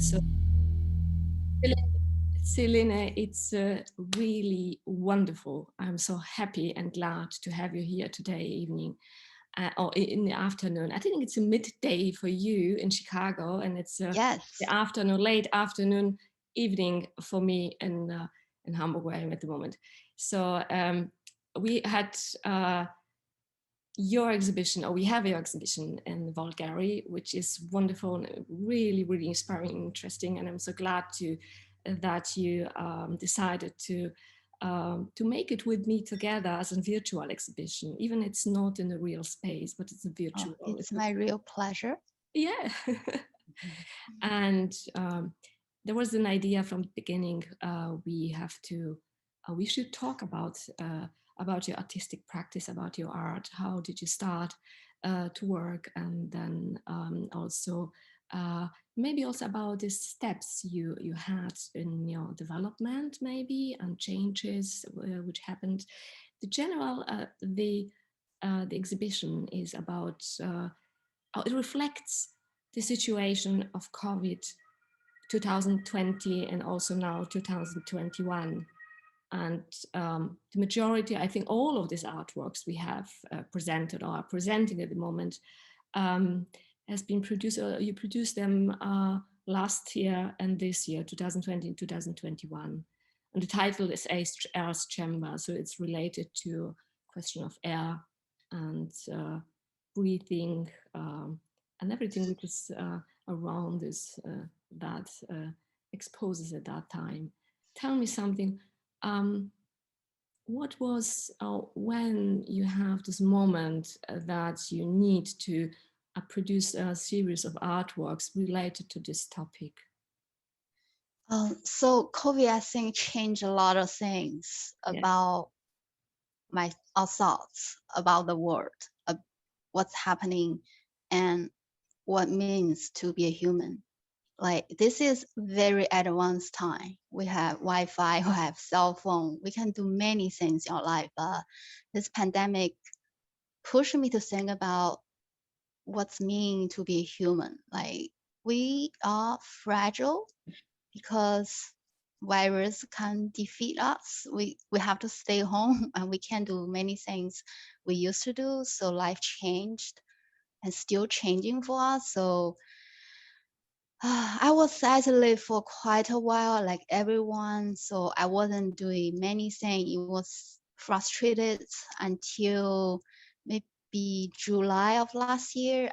So, Zelene, it's really wonderful. I'm so happy and glad to have you here today evening, or in the afternoon. I think it's a midday for you in Chicago, and it's Yes. the afternoon, late afternoon, evening for me in Hamburg, where I'm at the moment. So we had your exhibition, or we have your exhibition in the WOLDT Gallery, which is wonderful and really, really inspiring and interesting. And I'm so glad that you decided to make it with me together as a virtual exhibition. Even it's not in a real space, but it's a virtual. Oh, it's my real pleasure. Yeah. And there was an idea from the beginning. We should talk about your artistic practice, about your art. How did you start to work, and then also maybe also about the steps you had in your development, maybe, and changes which happened. The exhibition is about it reflects the situation of COVID 2020 and also now 2021. And the majority, I think all of these artworks we have presented or are presenting at the moment has been produced, you produced them last year and this year, 2020 and 2021. And the title is Air's Chamber, so it's related to question of air and breathing and everything which is around this that exposes at that time. Tell me something. What was when you have this moment that you need to produce a series of artworks related to this topic? So COVID, I think, changed a lot of things about our thoughts about the world, what's happening, and what it means to be a human. Like, this is very advanced time. We have Wi-Fi, we have cell phone, we can do many things in our life. But this pandemic pushed me to think about what's mean to be a human. Like, we are fragile because virus can defeat us. We have to stay home and we can't do many things we used to do. So life changed and still changing for us. So I was isolated for quite a while, like everyone. So I wasn't doing many things. It was frustrated until maybe July of last year.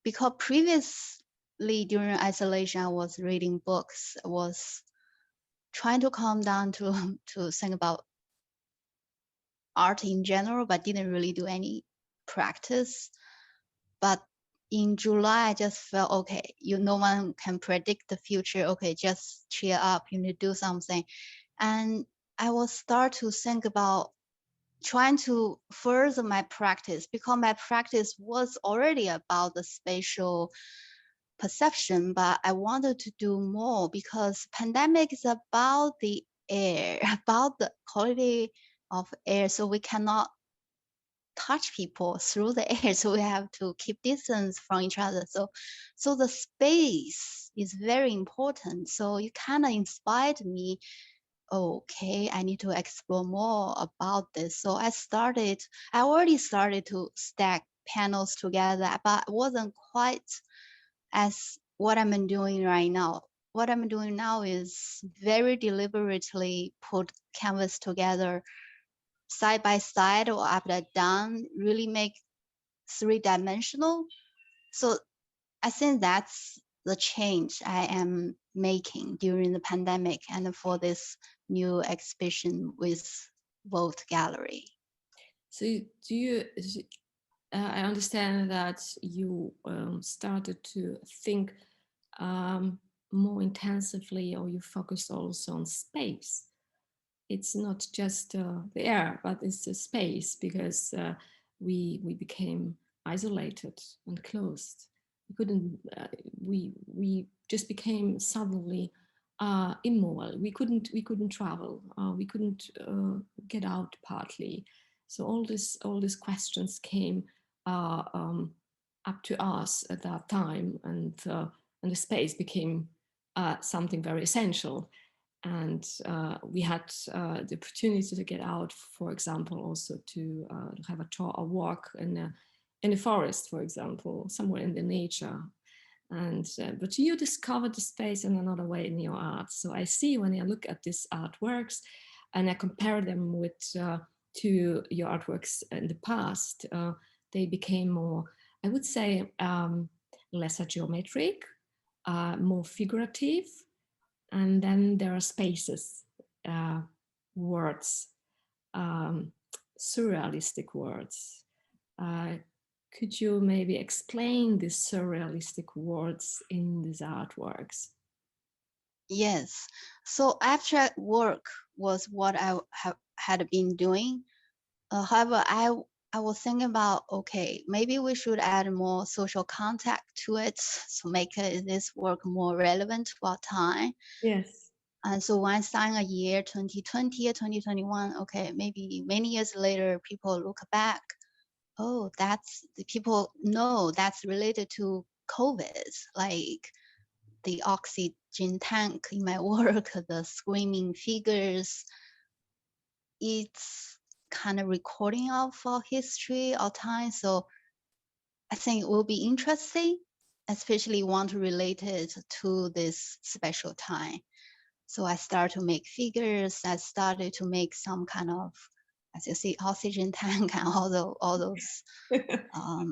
Because previously during isolation, I was reading books. I was trying to calm down to think about art in general, but didn't really do any practice. But in July, I just felt, okay, no one can predict the future. Okay, just cheer up. You need to do something. And I will start to think about trying to further my practice, because my practice was already about the spatial perception, but I wanted to do more because pandemic is about the air, about the quality of air. So we cannot touch people through the air, so we have to keep distance from each other. So the space is very important. So you kind of inspired me. Okay, I need to explore more about this. So I already started to stack panels together, but it wasn't quite as what I'm doing right now. What I'm doing now is very deliberately put canvas together side by side or up and down, really make three-dimensional. So I think that's the change I am making during the pandemic and for this new exhibition with WOLDT Gallery. So do you, I understand that you started to think more intensively, or you focused also on space. It's not just the air, but it's the space, because we became isolated and closed. We couldn't. We just became suddenly immoral. We couldn't travel. We couldn't get out partly. So all these questions came up to us at that time, and the space became something very essential. And we had the opportunity to get out, for example, also to have a walk in the forest, for example, somewhere in the nature. And but you discovered the space in another way in your art. So I see when I look at these artworks and I compare them with to your artworks in the past, they became more, I would say, lesser geometric, more figurative, and then there are spaces, words, surrealistic words. Could you maybe explain these surrealistic words in these artworks? Yes. So abstract work was what I had been doing. However, I was thinking about, okay, maybe we should add more social contact to it to make this work more relevant to our time. Yes. And so when I signed a year, 2020 or 2021, okay, maybe many years later, people look back, oh, that's, the people know that's related to COVID, like the oxygen tank in my work, the screaming figures. It's kind of recording of our history, our time. So I think it will be interesting, especially want to relate it to this special time. So I started to make figures. I started to make some kind of, as you see, oxygen tank and all those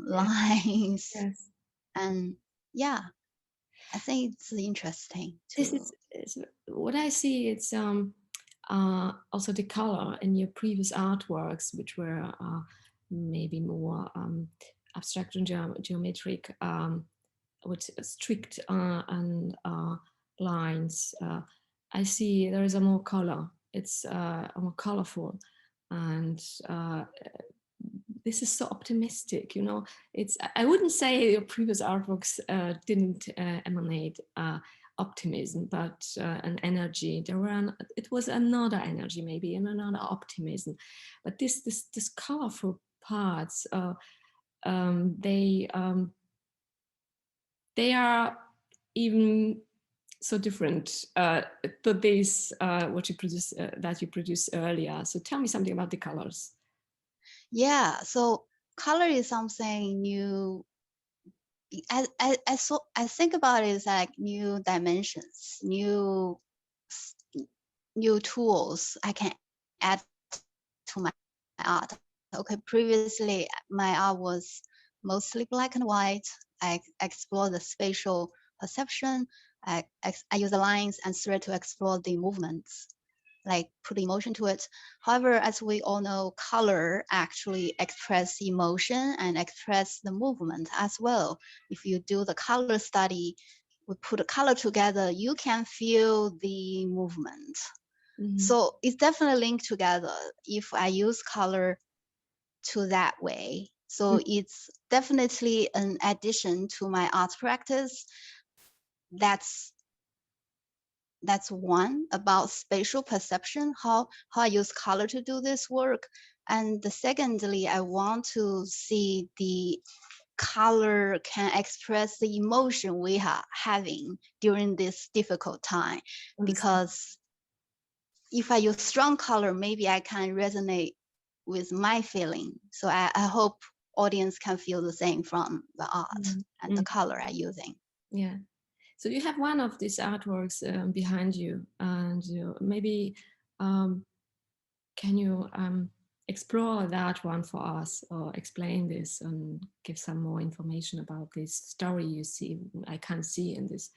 lines. Yes. And yeah, I think it's interesting This to. is what I see. It's also the color in your previous artworks, which were maybe more abstract and geometric, with strict and lines. I see there is a more color. It's more colorful, and this is so optimistic. You know, it's. I wouldn't say your previous artworks didn't emanate optimism, but an energy. It was another energy, maybe, and another optimism. But this colorful parts, they are even so different to this what you produce that you produced earlier. So tell me something about the colors. Yeah, so color is something new. I think about it as like new dimensions, new tools I can add to my art. Okay, previously my art was mostly black and white. I explore the spatial perception. I use the lines and thread to explore the movements, like put emotion to it. However, as we all know, color actually express emotion and express the movement as well. If you do the color study, we put a color together, you can feel the movement. Mm-hmm. So it's definitely linked together if I use color to that way. So it's definitely an addition to my art practice. That's one about spatial perception, how I use color to do this work. And secondly, I want to see the color can express the emotion we are having during this difficult time. Because if I use strong color, maybe I can resonate with my feeling. So I hope audience can feel the same from the art and the color I'm using. Yeah. So you have one of these artworks behind you, and maybe can you explore that one for us, or explain this and give some more information about this story you see? I can't see in this.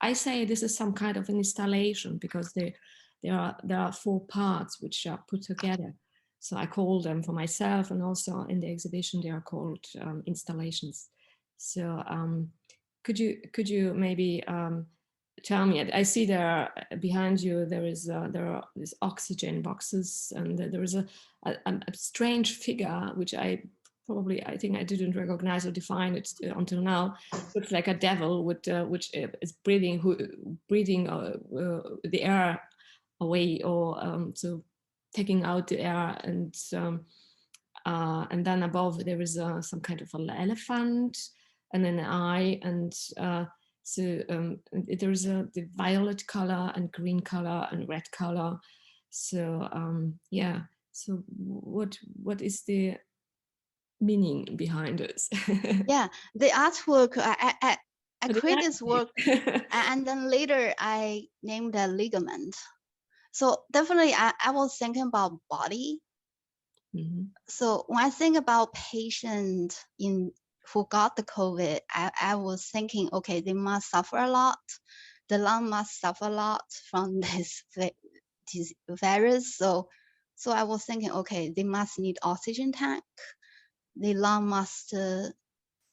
I say this is some kind of an installation because there are 4 parts which are put together. So I call them for myself, and also in the exhibition they are called installations. So could you maybe tell me? I see there behind you there are these oxygen boxes, and there is a strange figure which I think I didn't recognize or define it until now. Looks like a devil with which is breathing the air away, or so taking out the air, and then above there is some kind of an elephant and an eye, and So there's the violet color and green color and red color. So yeah. So what is the meaning behind this? Yeah, the artwork, I create this work and then later I named a ligament. So definitely I was thinking about body. So when I think about patient who got the COVID, I was thinking, okay, they must suffer a lot. The lung must suffer a lot from this virus. So I was thinking, okay, they must need oxygen tank. The lung must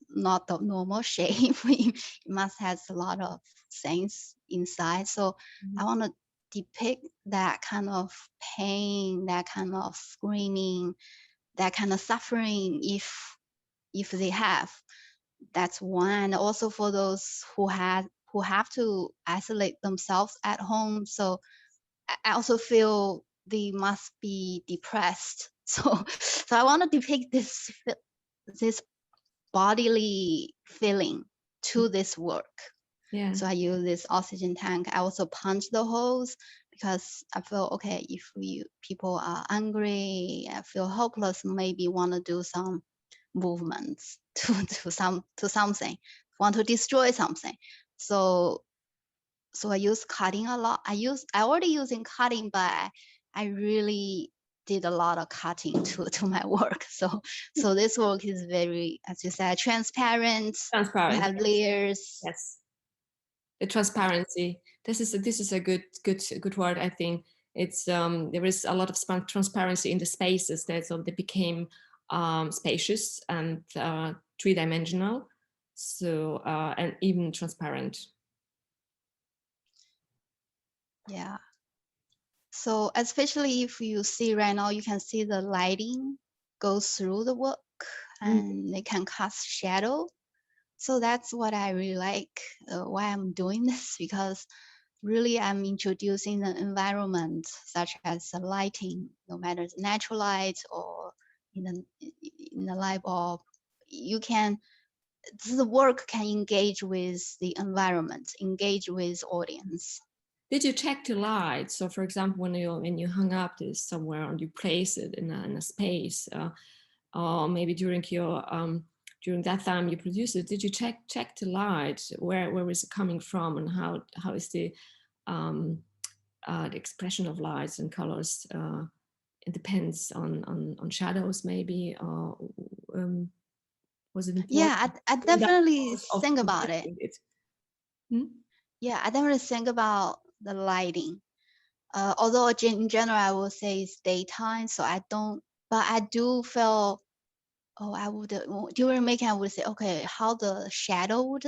not the normal shape. It must has a lot of things inside. So I want to depict that kind of pain, that kind of screaming, that kind of suffering if they have. That's one. Also for those who have to isolate themselves at home. So I also feel they must be depressed. So I want to depict this bodily feeling to this work. Yeah. So I use this oxygen tank. I also punch the holes because I feel, okay, if people are angry, I feel hopeless, maybe want to do some movements to something, want to destroy something. So I use cutting a lot. I already using cutting, but I really did a lot of cutting to my work. So this work is very, as you said, transparent. Transparent. You have layers. Yes. The transparency. This is a good word. I think it's there is a lot of transparency in the spaces that so they became spacious and three-dimensional. So and even transparent. Yeah. So especially if you see right now, you can see the lighting goes through the work and they can cast shadow. So that's what I really like, why I'm doing this, because really I'm introducing the environment such as the lighting, no matter it's natural light or in the light bulb, the work can engage with the environment, engage with audience. Did you check the light? So, for example, when you hung up this somewhere and you place it in a space, or maybe during your during that time you produce it, did you check the light? Where is it coming from, and how is the expression of lights and colors? It depends on shadows, maybe, or was it important? Yeah, I definitely think about it. Yeah, I definitely think about the lighting. Although in general, I would say it's daytime, so I don't, but I do feel, oh, I would, during making, I would say, okay, how the shadow would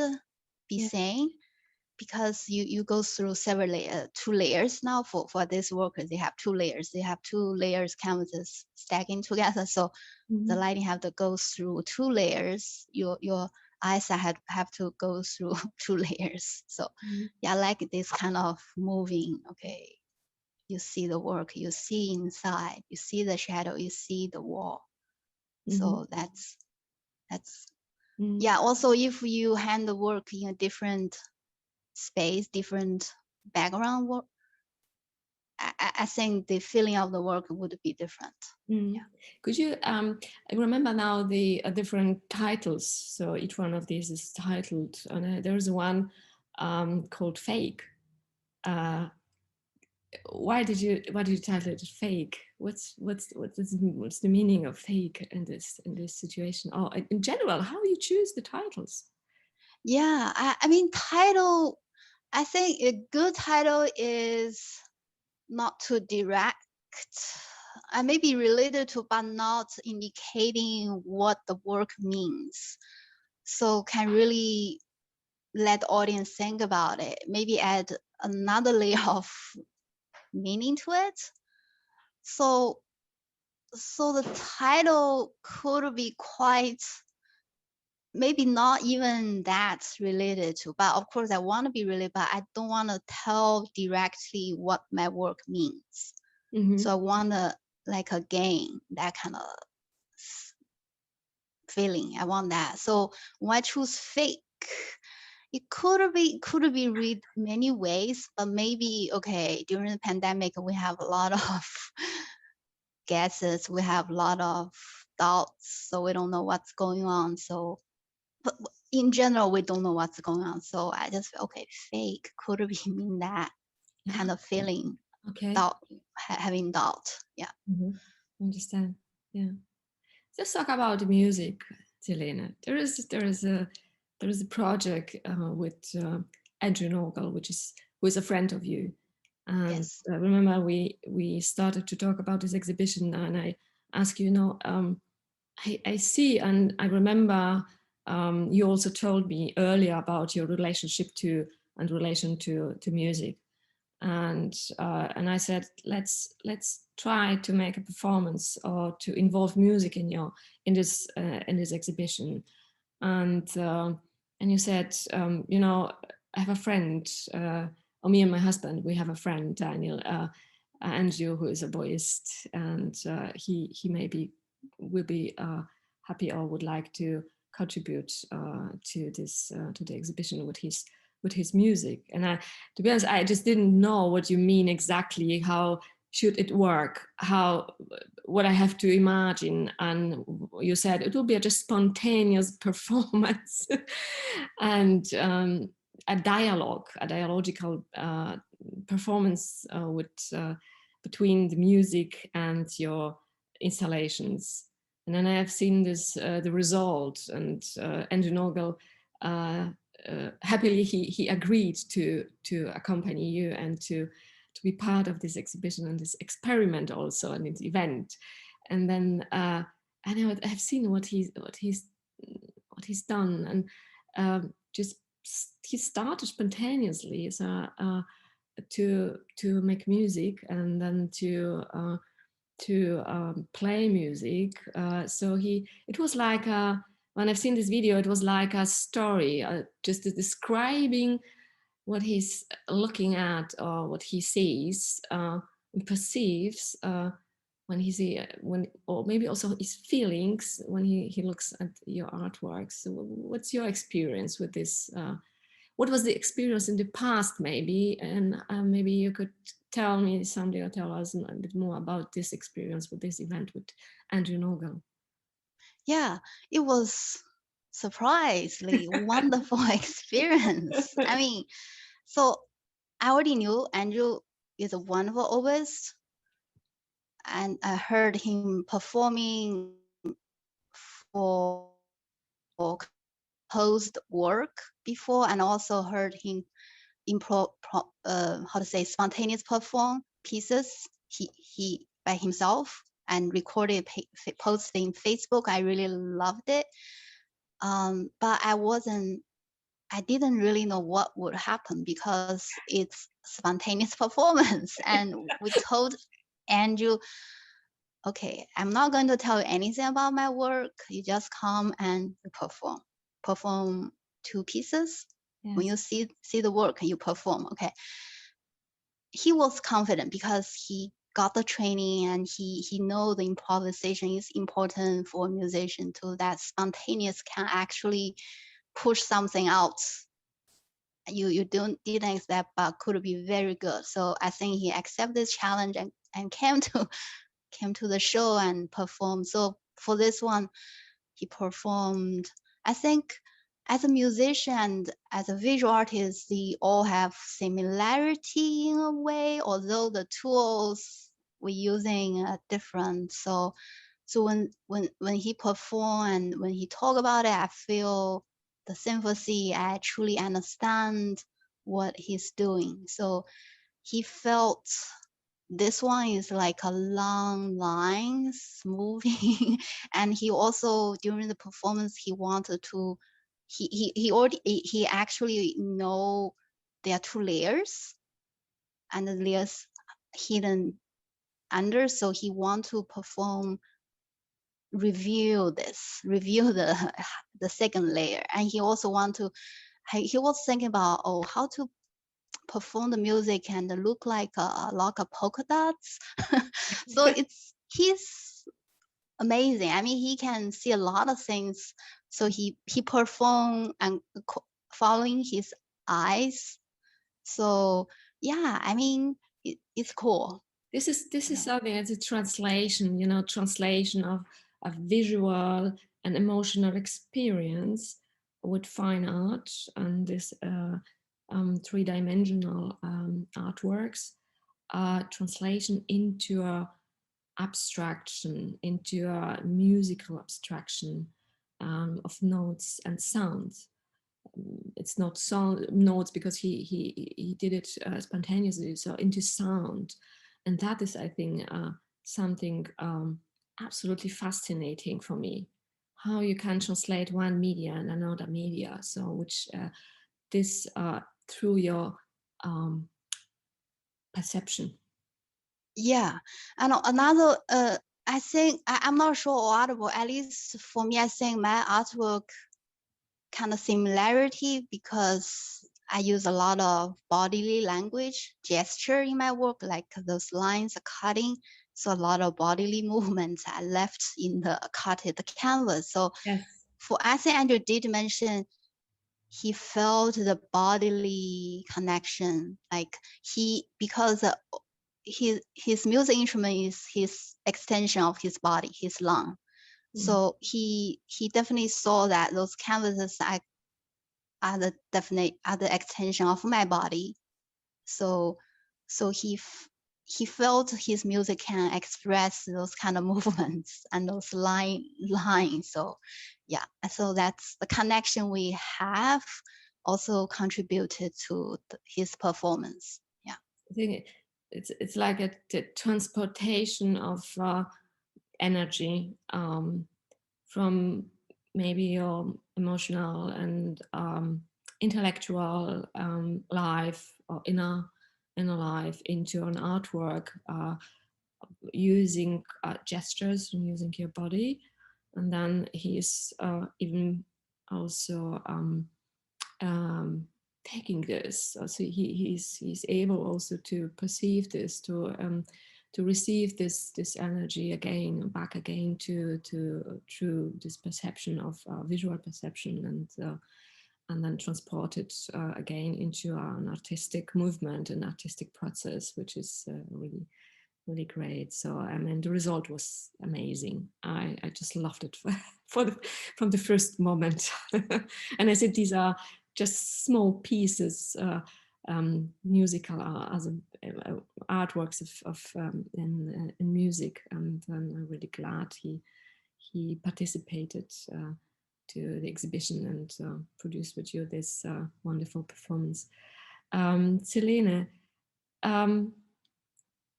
be seen, because you go through several layers, 2 layers now for this work, they have 2 layers. They have 2 layers canvases stacking together. So the lighting have to go through 2 layers. Your eyes have to go through 2 layers. So yeah, I like this kind of moving. Okay, you see the work, you see inside, you see the shadow, you see the wall. So that's yeah. Also, if you hand the work in a different space, different background work, I think the feeling of the work would be different. Yeah. Could you I remember now the different titles? So each one of these is titled, and there's one called Fake. Why did you title it Fake? What's the meaning of fake in this situation, or in general, how you choose the titles? Yeah, I mean, title, I think a good title is not too direct. I may be related to, but not indicating what the work means. So can really let the audience think about it. Maybe add another layer of meaning to it. So the title could be quite, maybe not even that related to, but of course I want to be related, but I don't want to tell directly what my work means. So I want to, like, a game, that kind of feeling. I want that. So when I choose fake, It could be read many ways, but maybe, okay, during the pandemic, we have a lot of guesses, we have a lot of doubts, so we don't know what's going on. So, but in general, we don't know what's going on. So I just feel, okay, fake could be mean that kind of feeling, Okay. doubt, having doubt. Yeah. Understand. Yeah. Let's talk about the music, Zelene. There is a project with Andrew NOGAL, who is a friend of you. And Yes. I remember we started to talk about this exhibition, and I asked you, I see, and I remember you also told me earlier about your relationship to music, and I said let's try to make a performance or to involve music in this exhibition, and you said I have a friend, or me and my husband, we have a friend, Daniel, Andrew, who is a OBOIST, and he maybe will be happy or would like to contribute to the exhibition with his music. And to be honest, I just didn't know what you mean exactly. How should it work? What I have to imagine? And you said it will be just spontaneous performance and a dialogical performance between the music and your installations. And then I have seen this the result, and Andrew NOGAL happily he agreed to accompany you and to be part of this exhibition and this experiment also, and this event. And then I have seen what he's done, and just he started spontaneously to make music, and then to play music. So it was like when I've seen this video, it was like a story, just describing what he's looking at or what he sees and perceives when or maybe also his feelings when he looks at your artwork. So what's your experience with this? What was the experience in the past, maybe? And maybe you could tell me something or tell us a bit more about this experience with this event with Andrew NOGAL. Yeah, it was surprisingly wonderful experience. I mean, so I already knew Andrew is a wonderful OBOIST, and I heard him performing for composed work before, and also heard him spontaneous perform pieces he by himself and recorded, posting Facebook. I really loved it. But I didn't really know what would happen because it's spontaneous performance. And we told Andrew, okay, I'm not going to tell you anything about my work. You just come and perform 2 pieces. Yes. When you see the work, you perform. Okay. He was confident because he got the training and he know the improvisation is important for a musician too, that spontaneous can actually push something out you didn't expect, but could be very good. So I think he accepted this challenge and came to the show and performed. So for this one, he performed, I think, as a musician and as a visual artist, they all have similarity in a way, although the tools we're using are different. So when he performed and when he talked about it, I feel the sympathy. I truly understand what he's doing. So he felt this one is like a long lines moving, and he also during the performance he wanted to he actually know there are 2 layers and the layers hidden under, so he want to perform reveal the second layer. And he also he was thinking about how to perform the music and look like a lot of polka dots. So he's amazing. I mean, he can see a lot of things. So he performed and following his eyes. So yeah, I mean, it's cool. This is something as a translation, translation of visual and emotional experience with fine art and this three-dimensional artworks, translation into a abstraction, into a musical abstraction of notes and sounds. It's not notes because he did it spontaneously, so into sound. And that is, I think, something absolutely fascinating for me, how you can translate one media and another media, so which this through your perception. Yeah, and another, I think, I'm not sure audible, at least for me, I think my artwork kind of similarity because I use a lot of bodily language, gesture in my work, like those lines are cutting. So a lot of bodily movements are left in the cutted canvas. So Yes. I think Andrew did mention he felt the bodily connection, like because his music instrument is his extension of his body, his lung. So he definitely saw that those canvases are the extension of my body. So he felt his music can express those kind of movements and those lines. So yeah, so that's the connection we have also contributed to his performance. Yeah, I think it's like the transportation of energy from maybe your emotional and intellectual life or inner life into an artwork, using gestures and using your body. And then he's even also taking this, so he's able also to perceive this, to receive this energy again, back again to through this perception of visual perception, and then transport it again into an artistic movement, an artistic process, which is really, really great. So I mean, the result was amazing. I just loved it from the first moment. And I said these are just small pieces, musical as artworks of in music, and I'm really glad he participated to the exhibition and produced with you this wonderful performance. Zelene,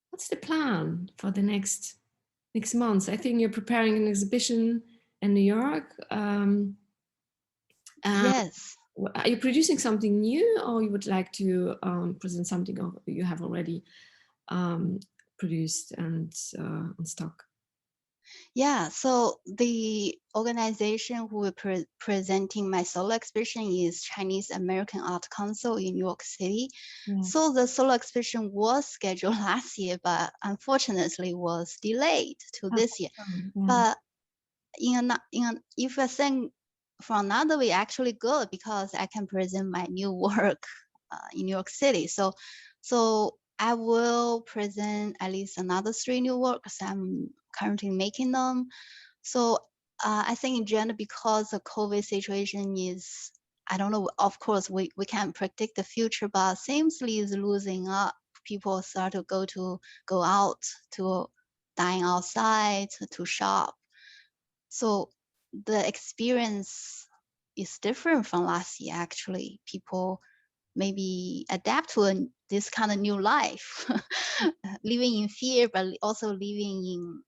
what's the plan for the next month? I think you're preparing an exhibition in New York. yes. Are you producing something new, or you would like to present something you have already produced and on stock? Yeah, so the organization who is presenting my solo exhibition is Chinese American Art Council in New York City. Yeah. So the solo exhibition was scheduled last year, but unfortunately was delayed to this year. Yeah. But if I think from another way, actually good because I can present my new work in New York City. So I will present at least another 3 new works. I'm currently making them. So I think in general, because the COVID situation is, I don't know, of course, we can't predict the future, but seemsly is losing up. People start to go out, to dine outside, to shop. So the experience is different from last year, actually. People maybe adapt to this kind of new life, living in fear, but also living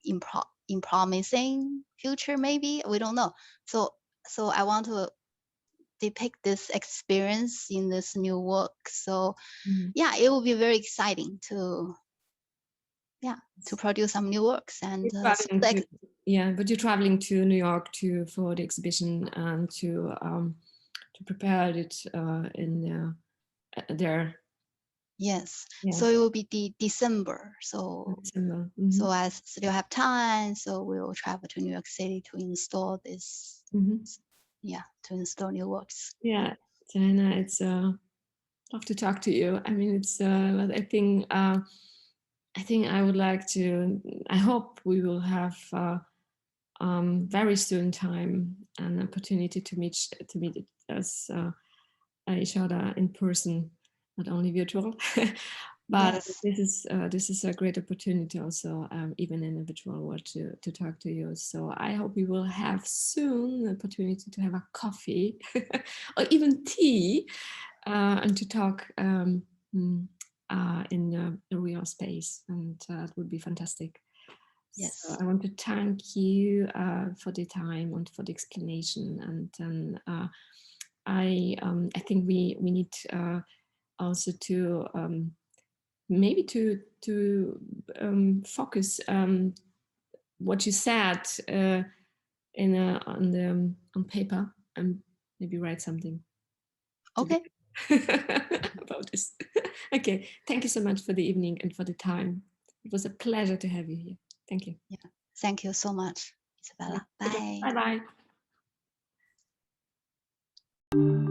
in promising future, maybe, we don't know. So I want to depict this experience in this new work. So yeah, it will be very exciting to produce some new works. And but you're traveling to New York for the exhibition and to prepare it in there. Yes. Yeah. So it will be December. So December. so I still have time. So we will travel to New York City to install this. Yeah, to install new works. Yeah. Zelene, it's love to talk to you. I mean, it's I think I would like to. I hope we will have very soon time and opportunity to meet us each other in person, not only virtual. But Yes. this is a great opportunity also, even in a virtual world, to talk to you. So I hope we will have soon the opportunity to have a coffee or even tea and to talk in the real space, and it would be fantastic. Yes. So I want to thank you for the time and for the explanation, and then I think we need also to maybe to focus what you said on paper, and maybe write something. Okay. About this. Okay, thank you so much for the evening and for the time. It was a pleasure to have you here. Thank you. Yeah. Thank you so much, Isabella. Okay. Bye. Bye bye.